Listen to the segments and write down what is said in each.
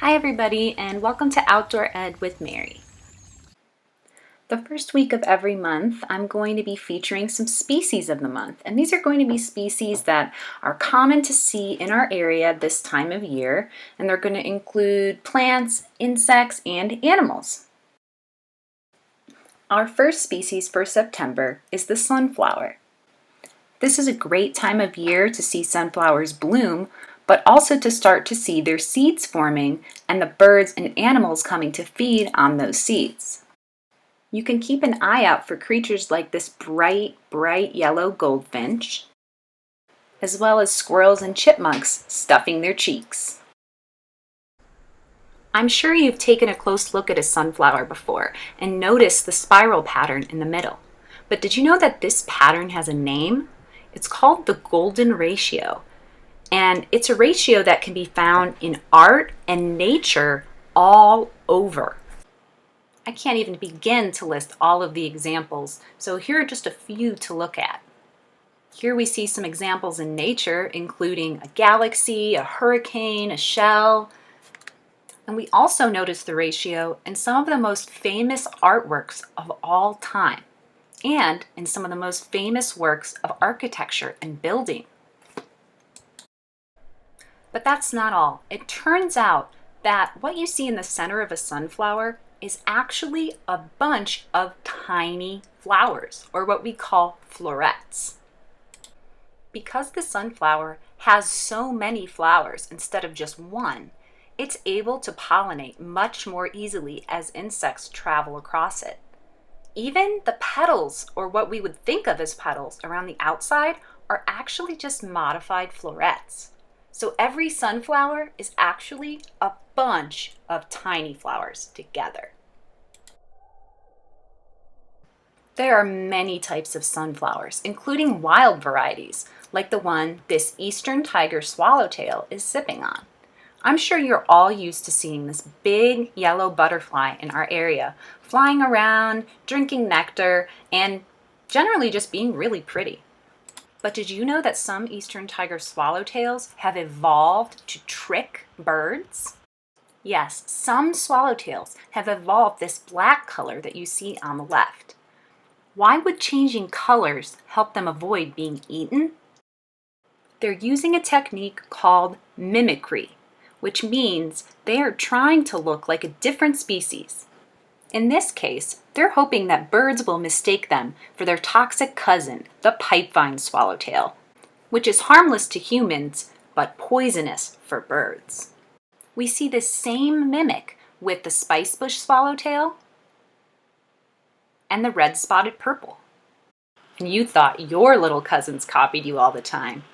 Hi everybody, and welcome to Outdoor Ed with Mary. The first week of every month, I'm going to be featuring some species of the month, and these are going to be species that are common to see in our area this time of year, and they're going to include plants, insects, and animals. Our first species for September is the sunflower. This is a great time of year to see sunflowers bloom, but also to start to see their seeds forming and the birds and animals coming to feed on those seeds. You can keep an eye out for creatures like this bright yellow goldfinch, as well as squirrels and chipmunks stuffing their cheeks. I'm sure you've taken a close look at a sunflower before and noticed the spiral pattern in the middle. But did you know that this pattern has a name? It's called the golden ratio, and it's a ratio that can be found in art and nature all over. I can't even begin to list all of the examples, so here are just a few to look at. Here we see some examples in nature, including a galaxy, a hurricane, a shell, and we also notice the ratio in some of the most famous artworks of all time, and in some of the most famous works of architecture and building. But that's not all. It turns out that what you see in the center of a sunflower is actually a bunch of tiny flowers, or what we call florets. Because the sunflower has so many flowers instead of just one, it's able to pollinate much more easily as insects travel across it. Even the petals, or what we would think of as petals around the outside, are actually just modified florets. So every sunflower is actually a bunch of tiny flowers together. There are many types of sunflowers, including wild varieties, like the one this eastern tiger swallowtail is sipping on. I'm sure you're all used to seeing this big yellow butterfly in our area, flying around, drinking nectar, and generally just being really pretty. But did you know that some eastern tiger swallowtails have evolved to trick birds? Yes, some swallowtails have evolved this black color that you see on the left. Why would changing colors help them avoid being eaten? They're using a technique called mimicry, which means they are trying to look like a different species. In this case, they're hoping that birds will mistake them for their toxic cousin, the pipevine swallowtail, which is harmless to humans but poisonous for birds. We see this same mimic with the spicebush swallowtail and the red-spotted purple. And you thought your little cousins copied you all the time.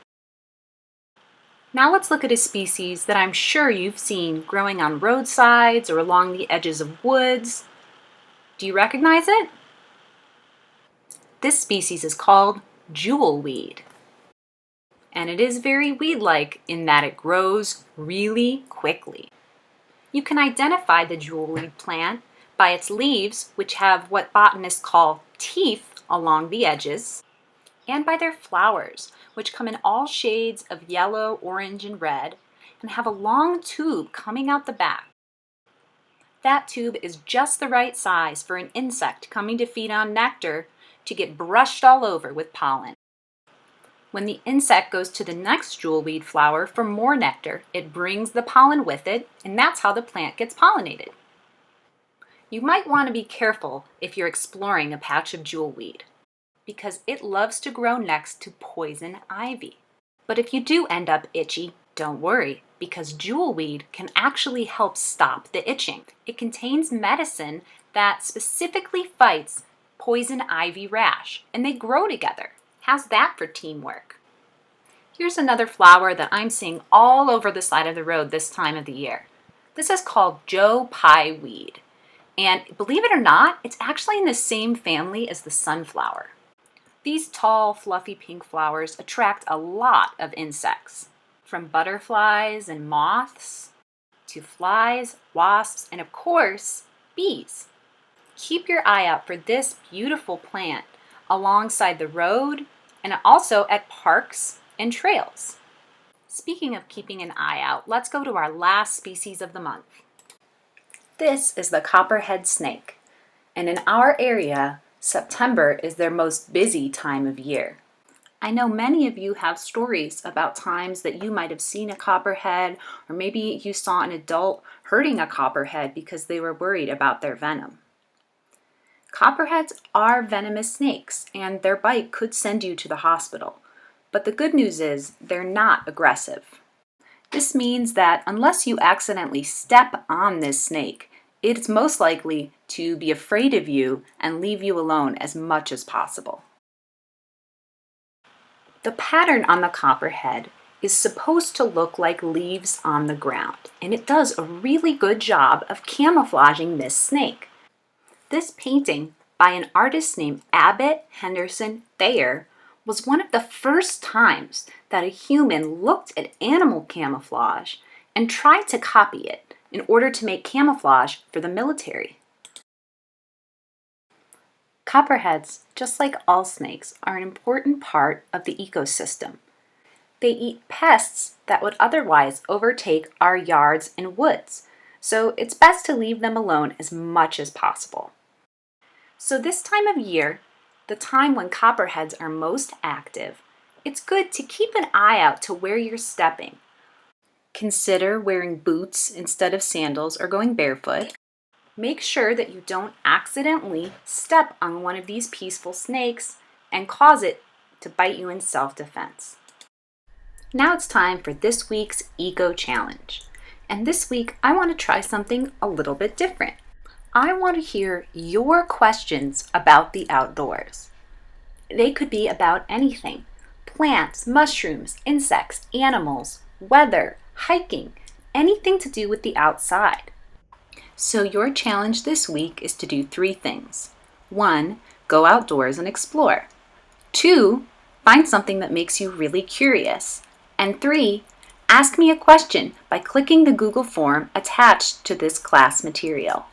Now let's look at a species that I'm sure you've seen growing on roadsides or along the edges of woods. Do you recognize it? This species is called jewelweed. And it is very weed-like in that it grows really quickly. You can identify the jewelweed plant by its leaves, which have what botanists call teeth along the edges, and by their flowers, which come in all shades of yellow, orange, and red, and have a long tube coming out the back. That tube is just the right size for an insect coming to feed on nectar to get brushed all over with pollen. When the insect goes to the next jewelweed flower for more nectar, it brings the pollen with it, and that's how the plant gets pollinated. You might want to be careful if you're exploring a patch of jewelweed, because it loves to grow next to poison ivy. But if you do end up itchy, don't worry, because jewelweed can actually help stop the itching. It contains medicine that specifically fights poison ivy rash, and they grow together. How's that for teamwork? Here's another flower that I'm seeing all over the side of the road this time of the year. This is called Joe Pye weed, and believe it or not, it's actually in the same family as the sunflower. These tall, fluffy pink flowers attract a lot of insects, from butterflies and moths to flies, wasps, and of course, bees. Keep your eye out for this beautiful plant alongside the road and also at parks and trails. Speaking of keeping an eye out, let's go to our last species of the month. This is the Copperhead snake, and in our area, September is their most busy time of year. I know many of you have stories about times that you might have seen a copperhead, or maybe you saw an adult hurting a copperhead because they were worried about their venom. Copperheads are venomous snakes, and their bite could send you to the hospital. But the good news is they're not aggressive. This means that unless you accidentally step on this snake, it's most likely to be afraid of you and leave you alone as much as possible. The pattern on the copperhead is supposed to look like leaves on the ground, and it does a really good job of camouflaging this snake. This painting by an artist named Abbott Henderson Thayer was one of the first times that a human looked at animal camouflage and tried to copy it in order to make camouflage for the military. Copperheads, just like all snakes, are an important part of the ecosystem. They eat pests that would otherwise overtake our yards and woods, so it's best to leave them alone as much as possible. So this time of year, the time when copperheads are most active, it's good to keep an eye out to where you're stepping. Consider wearing boots instead of sandals or going barefoot. Make sure that you don't accidentally step on one of these peaceful snakes and cause it to bite you in self-defense. Now it's time for this week's Eco Challenge. And this week, I want to try something a little bit different. I want to hear your questions about the outdoors. They could be about anything: plants, mushrooms, insects, animals, weather, hiking, anything to do with the outside. So your challenge this week is to do 3 things. 1, go outdoors and explore. 2, find something that makes you really curious. And 3, ask me a question by clicking the Google form attached to this class material.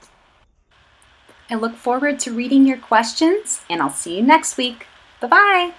I look forward to reading your questions, and I'll see you next week. Bye-bye!